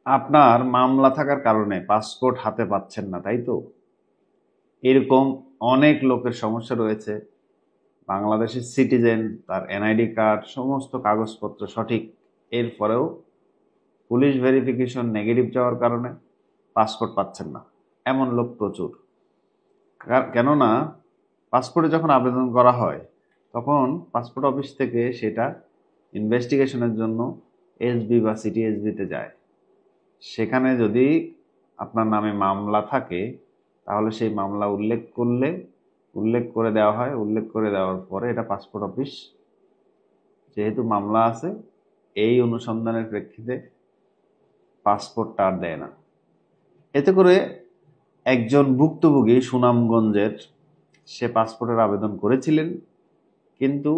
আপনার মামলা থাকার কারণে পাসপোর্ট হাতে পাচ্ছেন না, তাই তো? এরকম অনেক লোকের সমস্যা রয়েছে। বাংলাদেশের সিটিজেন, তার এনআইডি কার্ড, সমস্ত কাগজপত্র সঠিক, এরপরেও পুলিশ ভেরিফিকেশন নেগেটিভ যাওয়ার কারণে পাসপোর্ট পাচ্ছেন না। এমন লোক প্রচুর। কেননা পাসপোর্টে যখন আবেদন করা হয় তখন পাসপোর্ট অফিস থেকে সেটা ইনভেস্টিগেশনের জন্য এসবি বা সিটি এসবিতে যায়। সেখানে যদি আপনার নামে মামলা থাকে তাহলে সেই মামলা উল্লেখ করে দেওয়া হয়। উল্লেখ করে দেওয়ার পরে এটা পাসপোর্ট অফিস, যেহেতু মামলা আছে, এই অনুসন্ধানের প্রেক্ষিতে পাসপোর্টটা আর দেয় না। এতে করে একজন ভুক্তভোগী সুনামগঞ্জের, সে পাসপোর্টের আবেদন করেছিলেন কিন্তু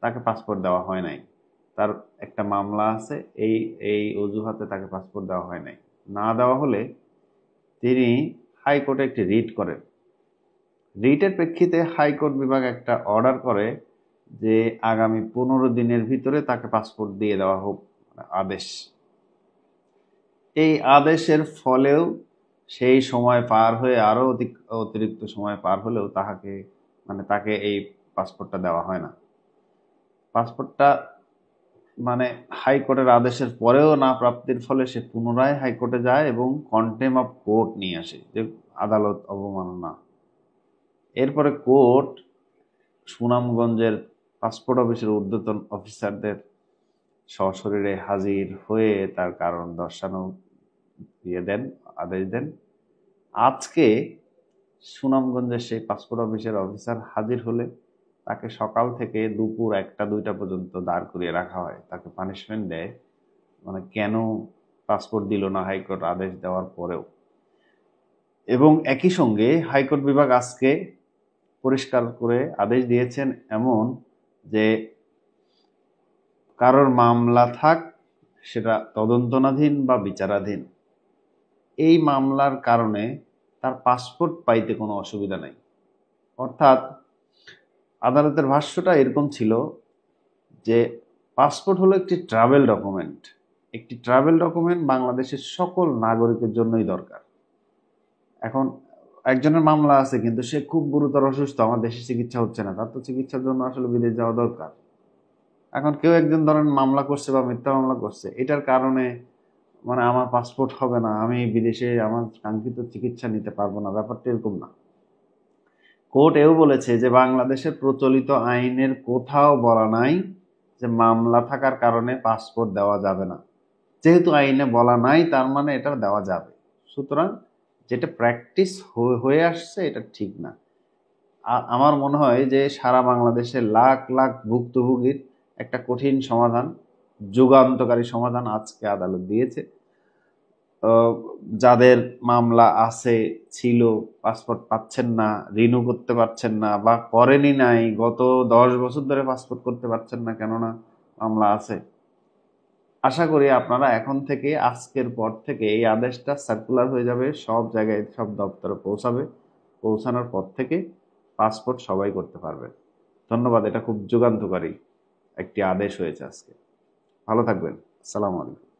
তাকে পাসপোর্ট দেওয়া হয় নাই। তার একটা মামলা আছে, এই এই অজুহাতে তাকে পাসপোর্ট দেওয়া হয় নাই। না দেওয়া হলে তিনি হাইকোর্টে একটি রিট করেন। রিটের প্রেক্ষিতে হাইকোর্ট বিভাগ একটা অর্ডার করে যে আগামী 15 দিনের ভিতরে তাকে পাসপোর্ট দিয়ে দেওয়া হোক, আদেশ। এই আদেশের ফলেও সেই সময় পার হয়ে আরো অতিরিক্ত সময় পার হলেও তাকে এই পাসপোর্টটা দেওয়া হয় না। পাসপোর্টটা হাইকোর্টের আদেশের পরেও না প্রাপ্তির ফলে সে পুনরায় হাইকোর্টে যায় এবং কন্টেম অফ কোর্ট নিয়ে আসে, যে আদালত অবমাননা। এরপরে কোর্ট সুনামগঞ্জের পাসপোর্ট অফিসের ঊর্ধ্বতন অফিসারদের সশরীরে হাজির হয়ে তার কারণ দর্শানো আদেশ দেন। আজকে সুনামগঞ্জের সেই পাসপোর্ট অফিসের অফিসার হাজির হলে তাকে সকাল থেকে দুপুর 1টা 2টা পর্যন্ত দাঁড় করিয়ে রাখা হয়, তাকে পানিশমেন্ট দেয়। কেন পাসপোর্ট দিল না হাইকোর্ট আদেশ দেওয়ার পরেও। এবং একই সঙ্গে হাইকোর্ট বিভাগ আজকে পরিষ্কার করে আদেশ দিয়েছেন এমন যে কারোর মামলা থাক, সেটা তদন্তনাধীন বা বিচারাধীন, এই মামলার কারণে তার পাসপোর্ট পাইতে কোনো অসুবিধা নাই। অর্থাৎ আদালতের ভাষ্যটা এরকম ছিল যে পাসপোর্ট হলো একটি ট্রাভেল ডকুমেন্ট। একটি ট্রাভেল ডকুমেন্ট বাংলাদেশের সকল নাগরিকের জন্যই দরকার। এখন একজনের মামলা আছে কিন্তু সে খুব গুরুতর অসুস্থ, আমার দেশে চিকিৎসা হচ্ছে না, তার তো চিকিৎসার জন্য আসলে বিদেশ যাওয়া দরকার। এখন কেউ একজন ধরেন মামলা করছে বা মিথ্যা মামলা করছে, এটার কারণে আমার পাসপোর্ট হবে না, আমি বিদেশে আমার কাঙ্ক্ষিত চিকিৎসা নিতে পারবো না, ব্যাপারটা এরকম না। কোর্ট এও বলেছে যে বাংলাদেশের প্রচলিত আইনের কোথাও বলা নাই যে মামলা থাকার কারণে পাসপোর্ট দেওয়া যাবে না। যেহেতু আইনে বলা নাই তার মানে এটা দেওয়া যাবে। সুতরাং যেটা প্র্যাকটিস হয়ে আসছে এটা ঠিক না। আমার মনে হয় যে সারা বাংলাদেশে লাখ লাখ ভুক্তভোগীর একটা কঠিন সমাধান, যুগান্তকারী সমাধান আজকে আদালত দিয়েছে। যাদের মামলা আছে, ছিল, পাসপোর্ট পাচ্ছেন না, রিনিউ করতে পারছেন না বা করেনি নাই, গত 10 বছর ধরে পাসপোর্ট করতে পারছেন না কেননা মামলা আছে, আশা করি আপনারা এখন থেকে, আজকের পর থেকে এই আদেশটা সার্কুলার হয়ে যাবে, সব জায়গায় সব দপ্তরে পৌঁছাবে। পৌঁছানোর পর থেকে পাসপোর্ট সবাই করতে পারবে। ধন্যবাদ। এটা খুব যুগান্তকারী একটি আদেশ হয়েছে আজকে। ভালো থাকবেন। আসসালামু আলাইকুম।